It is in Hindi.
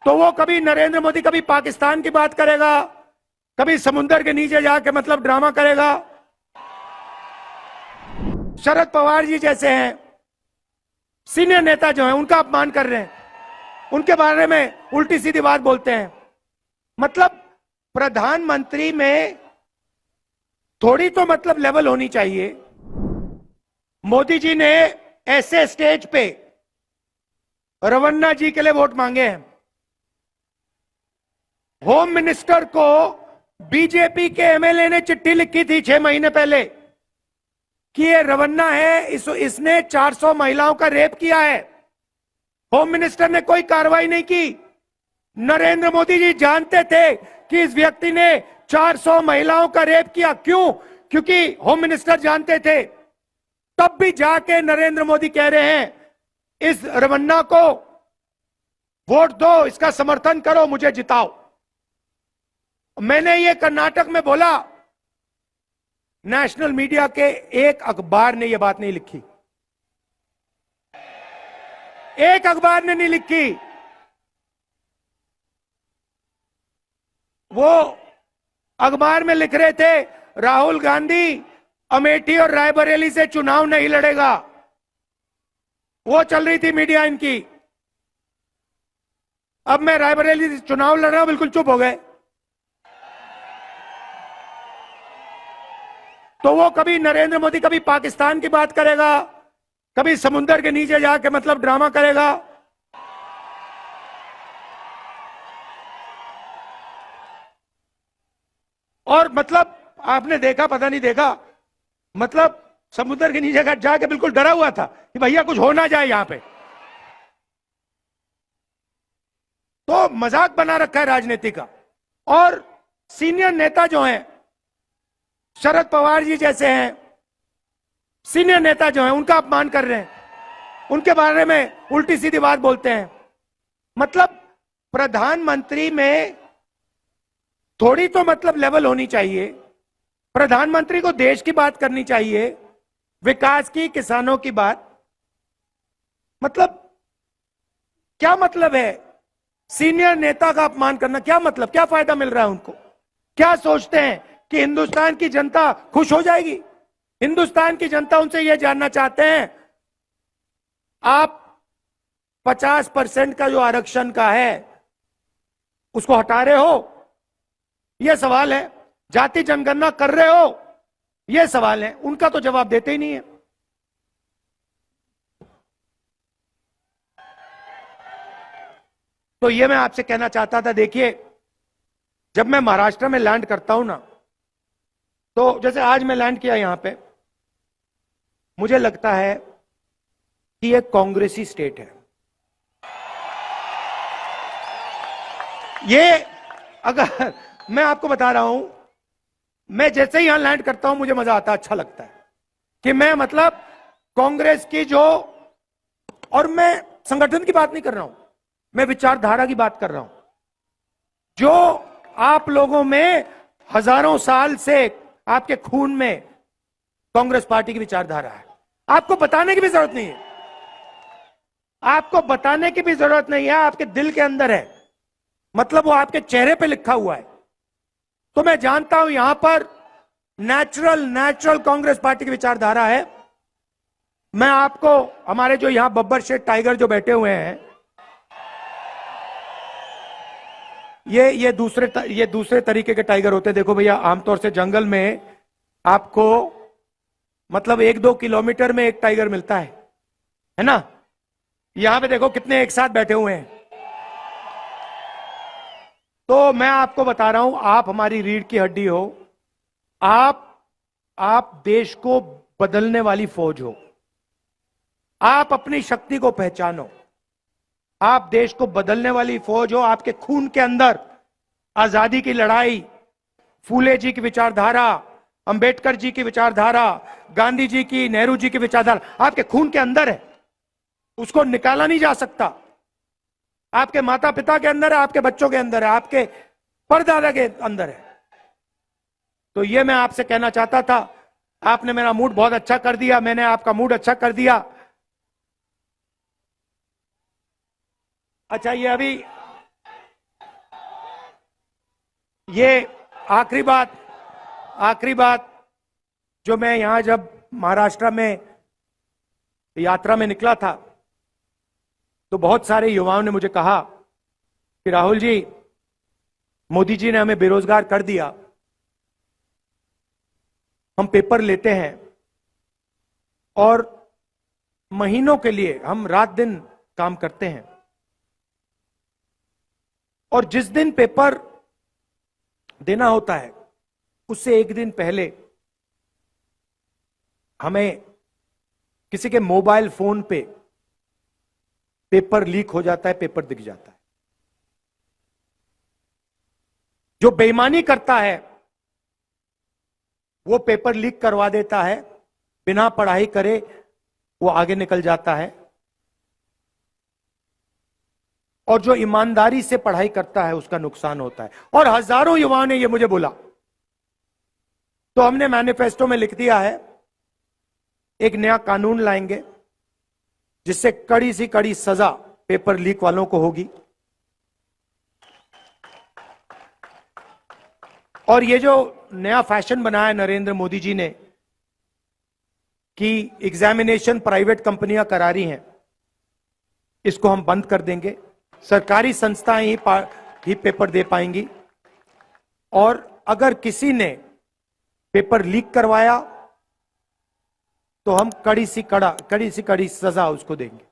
तो वो कभी नरेंद्र मोदी कभी पाकिस्तान की बात करेगा, कभी समुद्र के नीचे जाके मतलब ड्रामा करेगा। शरद पवार जी जैसे हैं सीनियर नेता जो हैं उनका अपमान कर रहे हैं, उनके बारे में उल्टी सीधी बात बोलते हैं। मतलब प्रधानमंत्री में थोड़ी तो मतलब लेवल होनी चाहिए। मोदी जी ने ऐसे स्टेज पे रवन्ना जी के लिए वोट मांगे हैं। होम मिनिस्टर को बीजेपी के एमएलए ने चिट्ठी लिखी थी 6 महीने पहले कि ये रवन्ना है, इसने 400 महिलाओं का रेप किया है। होम मिनिस्टर ने कोई कार्रवाई नहीं की। नरेंद्र मोदी जी जानते थे कि इस व्यक्ति ने 400 महिलाओं का रेप किया। क्यों? क्योंकि होम मिनिस्टर जानते थे। तब भी जाके नरेंद्र मोदी कह रहे हैं इस रवन्ना को वोट दो, इसका समर्थन करो, मुझे जिताओ। मैंने ये कर्नाटक में बोला, नेशनल मीडिया के एक अखबार ने यह बात नहीं लिखी, एक अखबार ने नहीं लिखी। वो अखबार में लिख रहे थे राहुल गांधी अमेठी और रायबरेली से चुनाव नहीं लड़ेगा। वो चल रही थी मीडिया इनकी। अब मैं रायबरेली से चुनाव लड़ रहा हूं, बिल्कुल चुप हो गए। तो वो कभी नरेंद्र मोदी कभी पाकिस्तान की बात करेगा, कभी समुद्र के नीचे जाके मतलब ड्रामा करेगा। और मतलब आपने देखा, पता नहीं देखा, मतलब समुद्र के नीचे जाके बिल्कुल डरा हुआ था कि भैया कुछ हो ना जाए यहां पे। तो मजाक बना रखा है राजनीति का। और सीनियर नेता जो हैं, शरद पवार जी जैसे हैं सीनियर नेता जो हैं उनका अपमान कर रहे हैं, उनके बारे में उल्टी सीधी बात बोलते हैं। मतलब प्रधानमंत्री में थोड़ी तो मतलब लेवल होनी चाहिए। प्रधानमंत्री को देश की बात करनी चाहिए, विकास की, किसानों की बात। मतलब क्या मतलब है सीनियर नेता का अपमान करना? क्या मतलब, क्या फायदा मिल रहा है उनको? क्या सोचते हैं कि हिंदुस्तान की जनता खुश हो जाएगी? हिंदुस्तान की जनता उनसे यह जानना चाहते हैं, आप 50% का जो आरक्षण का है उसको हटा रहे हो, यह सवाल है। जाति जनगणना कर रहे हो, यह सवाल है। उनका तो जवाब देते ही नहीं है। तो यह मैं आपसे कहना चाहता था। देखिए, जब मैं महाराष्ट्र में लैंड करता हूं ना, तो जैसे आज मैं लैंड किया यहां पे, मुझे लगता है कि यह कांग्रेसी स्टेट है। ये अगर मैं आपको बता रहा हूं, मैं जैसे ही यहां लैंड करता हूं मुझे मजा आता है, अच्छा लगता है कि मैं मतलब कांग्रेस की जो, और मैं संगठन की बात नहीं कर रहा हूं, मैं विचारधारा की बात कर रहा हूं। जो आप लोगों में हजारों साल से आपके खून में कांग्रेस पार्टी की विचारधारा है। आपको बताने की भी जरूरत नहीं है, आपको बताने की भी जरूरत नहीं है, आपके दिल के अंदर है। मतलब वो आपके चेहरे पे लिखा हुआ है। तो मैं जानता हूं यहां पर नेचुरल कांग्रेस पार्टी की विचारधारा है। मैं आपको, हमारे जो यहां बब्बर शेठ टाइगर जो बैठे हुए हैं, ये दूसरे तरीके के टाइगर होते हैं। देखो भैया, आमतौर से जंगल में आपको मतलब 1-2 किलोमीटर में एक टाइगर मिलता है ना। यहां पे देखो कितने एक साथ बैठे हुए हैं। तो मैं आपको बता रहा हूं, आप हमारी रीढ़ की हड्डी हो, आप देश को बदलने वाली फौज हो। आप अपनी शक्ति को पहचानो, आप देश को बदलने वाली फौज हो। आपके खून के अंदर आजादी की लड़ाई, फूले जी की विचारधारा, अंबेडकर जी की विचारधारा, गांधी जी की, नेहरू जी की विचारधारा आपके खून के अंदर है। उसको निकाला नहीं जा सकता। आपके माता पिता के अंदर है, आपके बच्चों के अंदर है, आपके परदादा के अंदर है। तो ये मैं आपसे कहना चाहता था। आपने मेरा मूड बहुत अच्छा कर दिया, मैंने आपका मूड अच्छा कर दिया। अच्छा, ये अभी ये आखिरी बात जो मैं यहां जब महाराष्ट्र में यात्रा में निकला था तो बहुत सारे युवाओं ने मुझे कहा कि राहुल जी, मोदी जी ने हमें बेरोजगार कर दिया, हम पेपर लेते हैं और महीनों के लिए हम रात दिन काम करते हैं और जिस दिन पेपर देना होता है उससे एक दिन पहले हमें किसी के मोबाइल फोन पे पेपर लीक हो जाता है, पेपर दिख जाता है। जो बेईमानी करता है वो पेपर लीक करवा देता है, बिना पढ़ाई करे वो आगे निकल जाता है, और जो ईमानदारी से पढ़ाई करता है उसका नुकसान होता है। और हजारों युवाओं ने ये मुझे बोला, तो हमने मैनिफेस्टो में लिख दिया है एक नया कानून लाएंगे जिससे कड़ी सी कड़ी सजा पेपर लीक वालों को होगी। और ये जो नया फैशन बनाया नरेंद्र मोदी जी ने कि एग्जामिनेशन प्राइवेट कंपनियां करा रही हैं, इसको हम बंद कर देंगे। सरकारी संस्थाएं ही पेपर दे पाएंगी, और अगर किसी ने पेपर लीक करवाया तो हम कड़ी सी कड़ी सजा उसको देंगे।